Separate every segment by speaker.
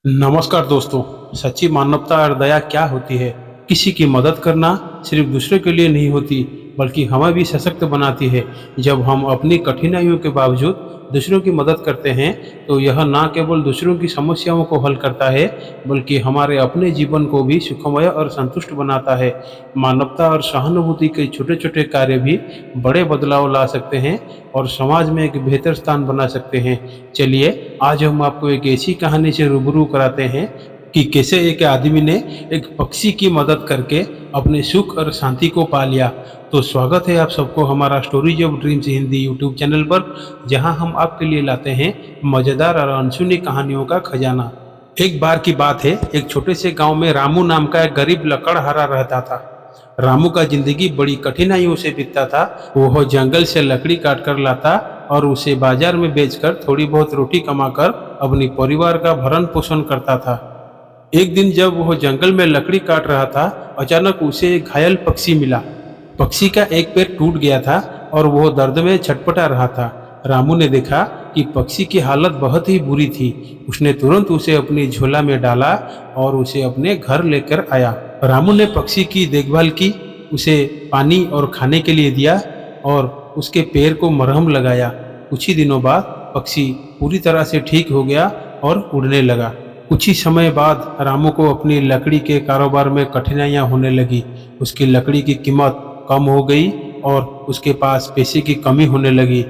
Speaker 1: नमस्कार दोस्तों। सच्ची मानवता और दया क्या होती है? किसी की मदद करना सिर्फ दूसरे के लिए नहीं होती, बल्कि हमें भी सशक्त बनाती है। जब हम अपनी कठिनाइयों के बावजूद दूसरों की मदद करते हैं, तो यह ना केवल दूसरों की समस्याओं को हल करता है, बल्कि हमारे अपने जीवन को भी सुखमय और संतुष्ट बनाता है। मानवता और सहानुभूति के छोटे-छोटे कार्य भी बड़े बदलाव ला सकते हैं और समाज में एक बेहतर स्थान बना सकते हैं। चलिए, आज हम आपको एक ऐसी कहानी से रूबरू कराते हैं कि कैसे एक आदमी ने एक पक्षी की मदद करके अपने सुख और शांति को पा लिया। तो स्वागत है आप सबको हमारा stories of dreams Hindi YouTube channel पर, जहां हम आपके लिए लाते हैं मज़ेदार और अनसुनी कहानियों का खजाना। एक बार की बात है, एक छोटे से गांव में रामू नाम का एक गरीब लकड़हारा रहता था। रामू का जिंदगी बड़ी कठिनाइयों से बीतता था। वह जंगल से लकड़ी काट कर लाता और उसे बाजार में बेचकर थोड़ी बहुत रोटी कमाकर अपने परिवार का भरण पोषण करता था। एक दिन जब वह जंगल में लकड़ी काट रहा था, अचानक उसे एक घायल पक्षी मिला। पक्षी का एक पैर टूट गया था और वह दर्द में छटपटा रहा था। रामू ने देखा कि पक्षी की हालत बहुत ही बुरी थी। उसने तुरंत उसे अपनी झोला में डाला और उसे अपने घर लेकर आया। रामू ने पक्षी की देखभाल की, उसे पानी और खाने के लिए दिया और उसके पैर को मरहम लगाया। कुछ ही दिनों बाद पक्षी पूरी तरह से ठीक हो गया और उड़ने लगा। कुछ ही समय बाद रामू को अपनी लकड़ी के कारोबार में कठिनाइयां होने लगी। उसकी लकड़ी की कीमत कम हो गई और उसके पास पैसे की कमी होने लगी।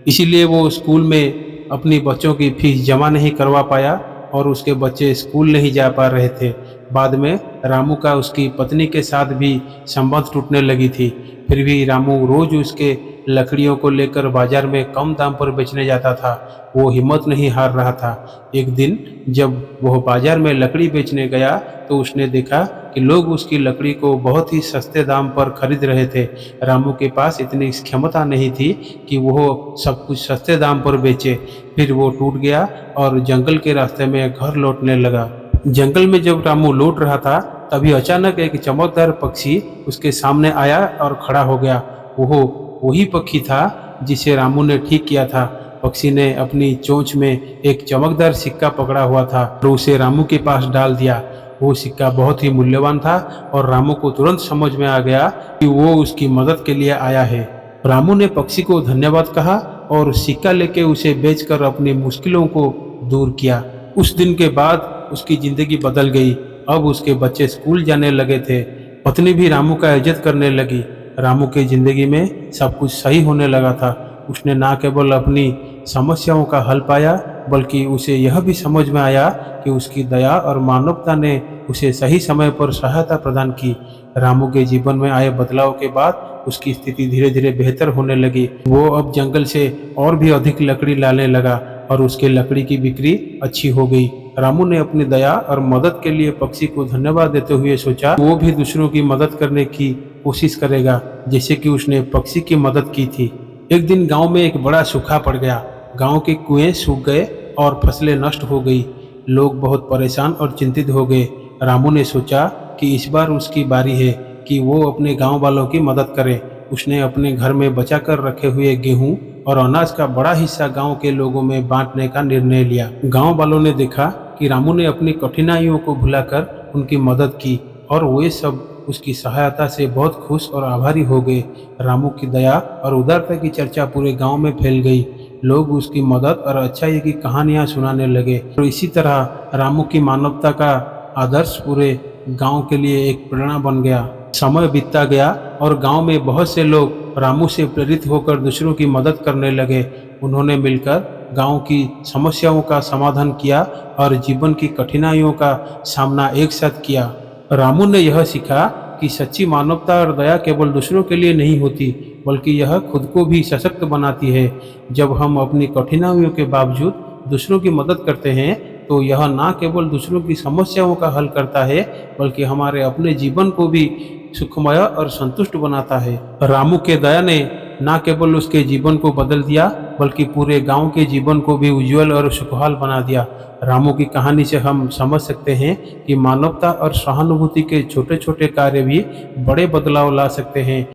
Speaker 1: इसीलिए वो स्कूल में अपनी बच्चों की फीस जमा नहीं करवा पाया और उसके बच्चे स्कूल नहीं जा पा रहे थे। बाद में रामू का उसकी पत्नी के साथ भी संबंध टूटने लगी थी। फिर भी रामू रोज उसके लकड़ियों को लेकर बाजार में कम दाम पर बेचने जाता था। वो हिम्मत नहीं हार रहा था। एक दिन जब वह बाजार में लकड़ी बेचने गया, तो उसने देखा कि लोग उसकी लकड़ी को बहुत ही सस्ते दाम पर खरीद रहे थे। रामू के पास इतनी क्षमता नहीं थी कि वह सब कुछ सस्ते दाम पर बेचे। फिर वो टूट गया और जंगल के रास्ते में घर लौटने लगा। जंगल में जब रामू लौट रहा था, तभी अचानक एक चमकदार पक्षी उसके सामने आया और खड़ा हो गया। वो वही पक्षी था जिसे रामू ने ठीक किया था। पक्षी ने अपनी चोंच में एक चमकदार सिक्का पकड़ा हुआ था और उसे रामू के पास डाल दिया। वो सिक्का बहुत ही मूल्यवान था और रामू को तुरंत समझ में आ गया कि वो उसकी मदद के लिए आया है। रामू ने पक्षी को धन्यवाद कहा और सिक्का लेके उसे बेचकर अपनी मुश्किलों को दूर किया। उस दिन के बाद उसकी जिंदगी बदल गई। अब उसके बच्चे स्कूल जाने लगे थे। पत्नी भी रामू का इज्जत करने लगी। रामू की जिंदगी में सब कुछ सही होने लगा था। उसने ना केवल अपनी समस्याओं का हल पाया, बल्कि उसे यह भी समझ में आया कि उसकी दया और मानवता ने उसे सही समय पर सहायता प्रदान की। रामू के जीवन में आए बदलाव के बाद उसकी स्थिति धीरे धीरे बेहतर होने लगी। वो अब जंगल से और भी अधिक लकड़ी लाने लगा और उसके लकड़ी की बिक्री अच्छी हो गई। रामू ने अपनी दया और मदद के लिए पक्षी को धन्यवाद देते हुए सोचा वो भी दूसरों की मदद करने की कोशिश करेगा, जैसे कि उसने पक्षी की मदद की थी। एक दिन गांव में एक बड़ा सूखा पड़ गया। गांव के कुएं सूख गए और फसलें नष्ट हो गई। लोग बहुत परेशान और चिंतित हो गए। रामू ने सोचा कि इस बार उसकी बारी है कि वो अपने गांव वालों की मदद करे। उसने अपने घर में बचा कर रखे हुए गेहूं और अनाज का बड़ा हिस्सा गांव के लोगों में बांटने का निर्णय लिया। गांव वालों ने देखा कि रामू ने अपनी कठिनाइयों को भुलाकर उनकी मदद की और वे सब उसकी सहायता से बहुत खुश और आभारी हो गए। रामू की दया और उदारता की चर्चा पूरे गांव में फैल गई। लोग उसकी मदद और अच्छाई की कहानियां सुनाने लगे और इसी तरह रामू की मानवता का आदर्श पूरे गांव के लिए एक प्रेरणा बन गया। समय बीतता गया और गांव में बहुत से लोग रामू से प्रेरित होकर दूसरों की मदद करने लगे। उन्होंने मिलकर गांव की समस्याओं का समाधान किया और जीवन की कठिनाइयों का सामना एक साथ किया। रामू ने यह सीखा कि सच्ची मानवता और दया केवल दूसरों के लिए नहीं होती, बल्कि यह खुद को भी सशक्त बनाती है। जब हम अपनी कठिनाइयों के बावजूद दूसरों की मदद करते हैं, तो यह ना केवल दूसरों की समस्याओं का हल करता है, बल्कि हमारे अपने जीवन को भी सुखमय और संतुष्ट बनाता है। रामू के दया ने ना केवल उसके जीवन को बदल दिया, बल्कि पूरे गांव के जीवन को भी उज्जवल और सुखहाल बना दिया। रामू की कहानी से हम समझ सकते हैं कि मानवता और सहानुभूति के छोटे छोटे कार्य भी बड़े बदलाव ला सकते हैं।